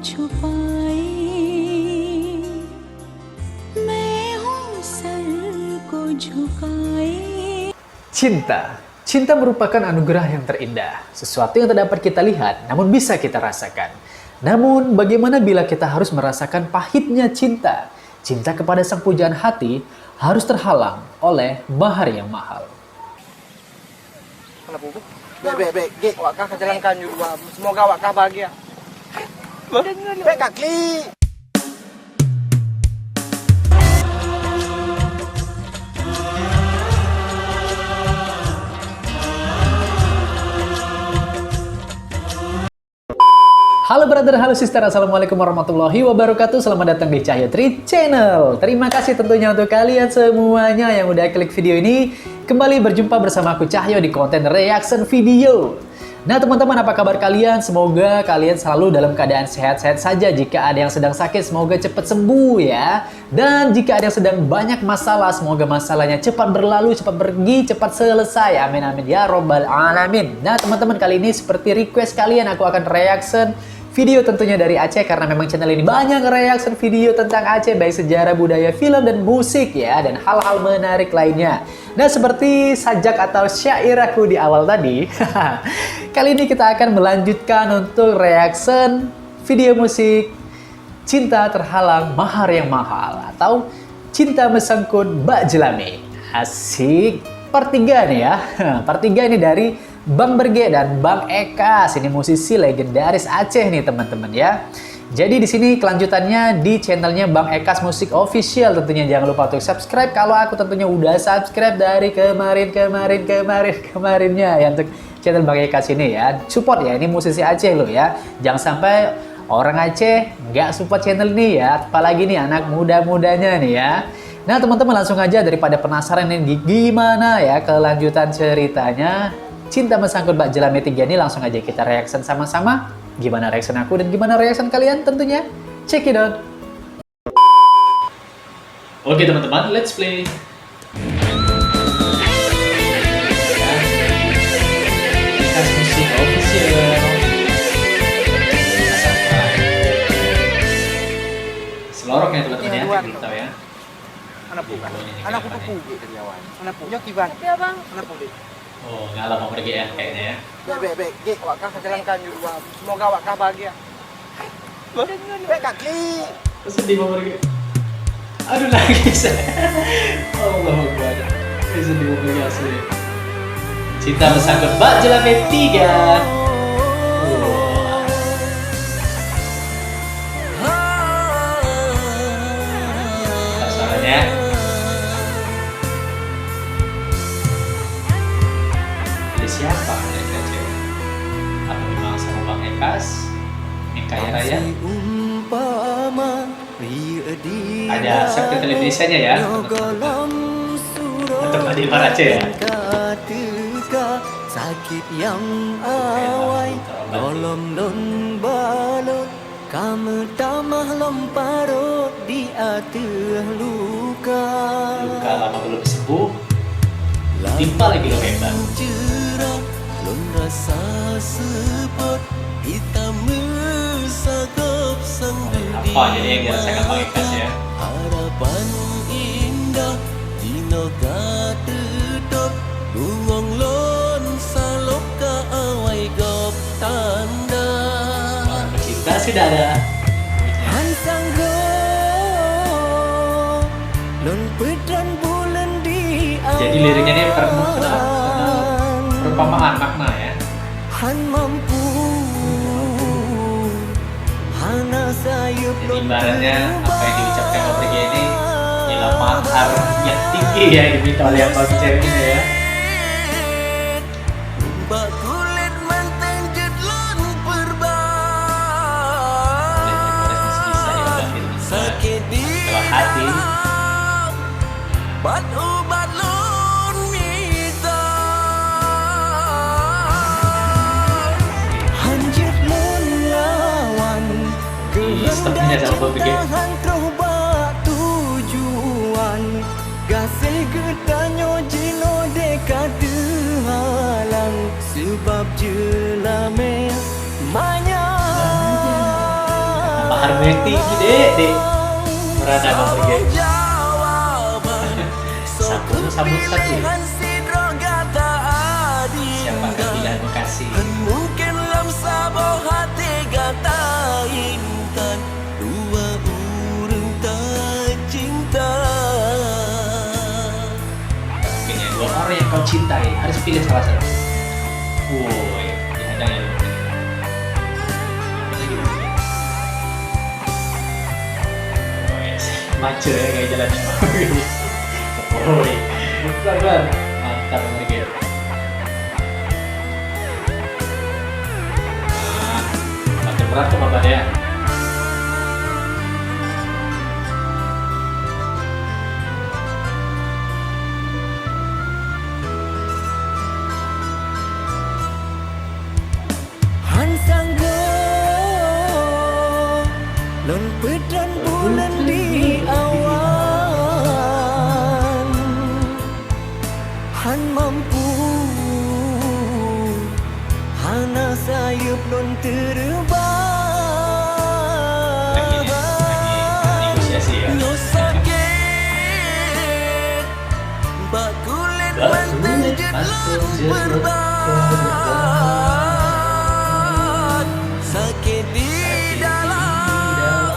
छुपाई मैं हूँ सर को झुकाई. Cinta merupakan anugerah yang terindah, sesuatu yang tak dapat kita lihat, namun bisa kita rasakan. Namun, bagaimana bila kita harus merasakan pahitnya cinta? Cinta kepada sang pujaan hati harus terhalang oleh mahar yang mahal. Baik, wakah jalankan juga. Semoga wakah bahagia. Baik, Kak Kli. Halo brother, halo sister, assalamualaikum warahmatullahi wabarakatuh. Selamat datang di Cahyo Tri Channel. Terima kasih tentunya untuk kalian semuanya yang udah klik video ini. Kembali berjumpa bersama aku Cahyo di konten reaction video. Nah teman-teman, apa kabar kalian? Semoga kalian selalu dalam keadaan sehat-sehat saja. Jika ada yang sedang sakit, semoga cepat sembuh ya. Dan jika ada yang sedang banyak masalah, semoga masalahnya cepat berlalu, cepat pergi, cepat selesai. Amin amin ya robbal alamin. Nah teman-teman, kali ini seperti request kalian, aku akan reaction video tentunya dari Aceh, karena memang channel ini banyak reaction video tentang Aceh, baik sejarah, budaya, film, dan musik ya, dan hal-hal menarik lainnya. Nah, seperti sajak atau syair aku di awal tadi, kali ini kita akan melanjutkan untuk reaction video musik Cinta Terhalang Mahar yang Mahal atau Cinta Mesangkut Bak Jelame. Asik. Part 3 nih ya. Part 3 ini dari Bang Berge dan Bang Ekas. Ini musisi legendaris Aceh nih teman-teman ya. Jadi di sini kelanjutannya di channelnya Bang Ekas Musik Official. Tentunya jangan lupa untuk subscribe. Kalau aku tentunya udah subscribe dari kemarinnya ya, untuk channel Bang Ekas ini ya. Support ya, ini musisi Aceh loh ya. Jangan sampai orang Aceh nggak support channel ini ya. Apalagi nih anak muda-mudanya nih ya. Nah teman-teman, langsung aja daripada penasaran ini gimana ya kelanjutan ceritanya Cinta Mesangkut Bak Jelame 3 ini, langsung aja kita reaction sama-sama. Gimana reaction aku dan gimana reaction kalian tentunya. Check it out. Oke teman-teman, let's play. Ekas Musik Official. Seloroknya teman-teman ya, kita tahu ya. Anak bukan. Anak pupu dari awal. Anak punya kiban. Ya bang. Anak pupu. Oh, nggak lama pergi ya kayaknya ya. Baik, wakah jalankan juga. Semoga wakah bahagia. Baik, Kak Kli. Sedih mau pergi. Aduh nangis. Allah Akbar. Sedih mau pergi asli. Cinta Mesangkut Bak Jelame 3. Pasangannya siapa mereka cewek? Apa memang sama Bang Ekas yang kaya raya? Ada subtitle Indonesianya ya, untuk Adi Aceh ya. Sakit yang awai golom don balot, kamu tamah lomparot di atur luka. Luka lama belum sembuh, timpa lagi lo hebat. Lon rasa sepot hitam mesakop sang budi. Apa jadi yang dirasakan Bang Ekas ya? Harapan indah dino gadedot bungong lon salok ka awai gop tanda. Orang pecinta sudah ada. Hansang go lon pedran bulan di awan. Jadi liriknya ini perumpamaan makna ya. Han mampu hana sayup. Jadi ibaratnya apa yang diucapkan Bang Berge ini ialah mahar yang tinggi ya yang diminta oleh yang bagi cewek ini ya. Bak kulit mantan jedlon sakit di hati. bat ubat lon mita hanjit lon lawan Stopnya sama Bang Berge. tujuan gasih getanyo jino dekat halang sebab jelame banyak Bahar Meti gede merana abang pergi. Sabun satu. Siapa akan bilang makasih? Mungkin lam sabar hati gata intan dua urang tak cinta. Kayaknya dua orang yang kau cintai harus pilih salah satu. Woi, dihadang ya. Macet ya kayak jalannya. Woi, bukan. Mantap mereka. Makin berat tuh Bapak ya. Han sanggo lon pedran bulan di awan. Han mampu hana sayup lon terbang. Lagi negosiasi ya. No sakit bak kulit mantan jetlong berban. Sakit di dalam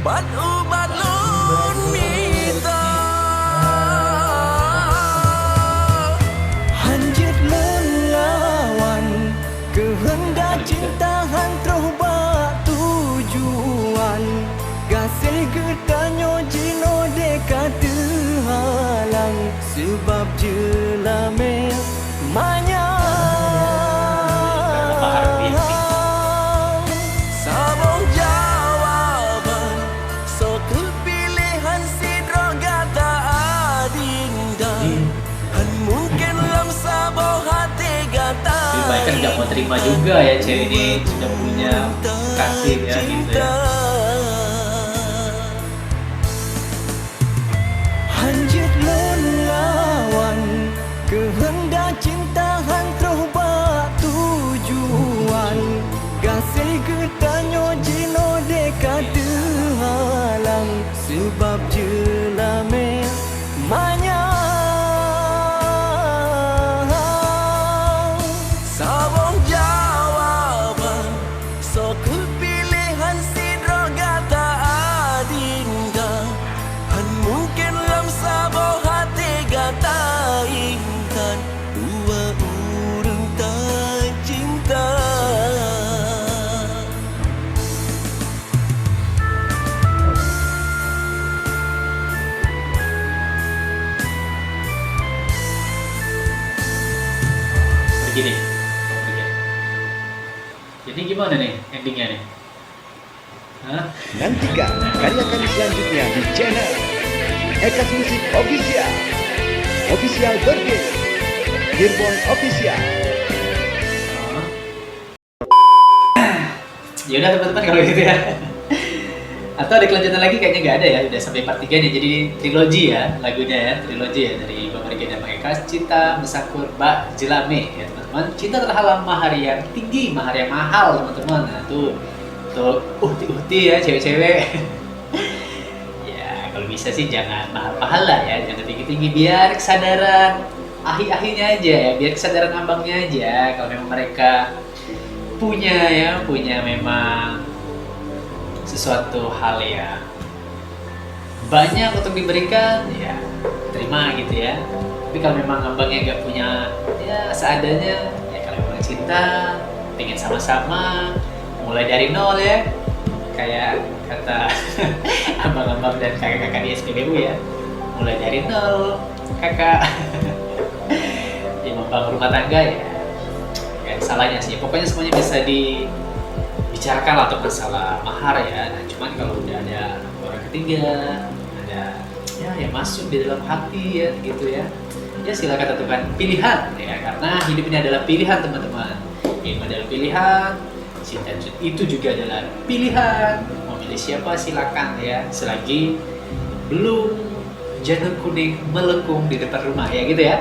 bat ubat lun minta. Hanjit lun lawan kehendak cinta han terubah tujuan. Gasil getanyo jino dekat halang sebab jelame manya. Sabong jawaban so kepilihan sidro gata adinda. Han mungkin lam sabong hati gata. Lebih baik kan nggak mau terima juga ya cewek ini sudah punya kasih ya gitu ya. Hanjit lon lawan kehendak cinta han terubah tujuan. Gasil getanyo jino dekat halang sebab jelame manya. Sabong jawaban so kepilihan sidro gata adinda. Han mungkin lam sabong hati gata intan dua urang tak cinta. Begini. Jadi gimana nih endingnya nih? Hah? Nantikan karya kami selanjutnya di channel Ekas Musik Official, Official Birthday, Dearborn Official. Ya udah teman-teman kalau gitu ya. Atau ada kelanjutan lagi kayaknya nggak ada ya, udah sampai part 3 nih. Jadi trilogi ya lagunya ya, trilogi ya dari Bapak Regi dan Bang Ekas, Cinta Mesakur Bak Jelame ya teman-teman. Cinta terhalang mahar yang tinggi, mahar yang mahal teman-teman. Nah tuh uhti-uhti ya cewek-cewek. Ya kalau bisa sih jangan mahal-mahal lah ya, jangan tinggi-tinggi, biar kesadaran ahi-ahinya aja ya, biar kesadaran abangnya aja. Kalau memang mereka punya memang sesuatu hal ya banyak untuk diberikan ya terima gitu ya. Tapi kalau memang abangnya nggak punya ya seadanya ya, kalau memang cinta pengen sama-sama mulai dari nol ya, kayak kata abang-abang dan kakak-kakak di SPBU ya, mulai dari nol kakak. Ya membangun rumah tangga ya kan salahnya sih, pokoknya semuanya bisa dibicarakan lah untuk masalah mahar ya. Nah cuman kalau udah ada orang ketiga, ada ya yang masuk di dalam hati ya gitu ya, ya silakan tentukan pilihan ya, karena hidup ini adalah pilihan teman-teman. Ilmu adalah pilihan, cinta itu juga adalah pilihan. Mau milih siapa silakan ya, selagi belum janur kuning melengkung di depan rumah ya gitu ya.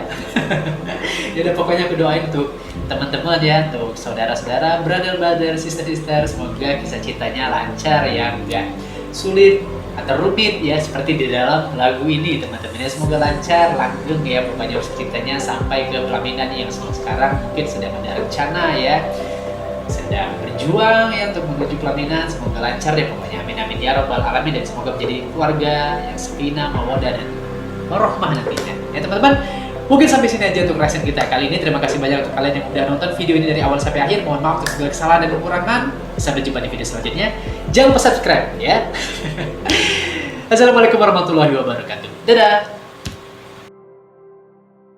Jadi pokoknya aku doain untuk teman-teman ya, untuk saudara-saudara, brother-brother, sister-sister, semoga kisah cintanya lancar ya, enggak sulit atau rumit ya seperti di dalam lagu ini teman-teman ya. Semoga lancar, langgeng ya pokoknya usaha cintanya sampai ke pelaminan yang sekarang mungkin sedang ada rencana ya, sedang berjuang ya untuk menuju pelaminan. Semoga lancar ya pokoknya, amin amin ya robbal alamin, dan semoga menjadi keluarga yang sakinah, mawaddah dan warahmah nantinya ya teman-teman. Mungkin sampai sini aja untuk reaction kita kali ini. Terima kasih banyak untuk kalian yang udah nonton video ini dari awal sampai akhir. Mohon maaf untuk segala kesalahan dan kekurangan. Sampai jumpa di video selanjutnya. Jangan lupa subscribe ya. Assalamualaikum warahmatullahi wabarakatuh. Dadah.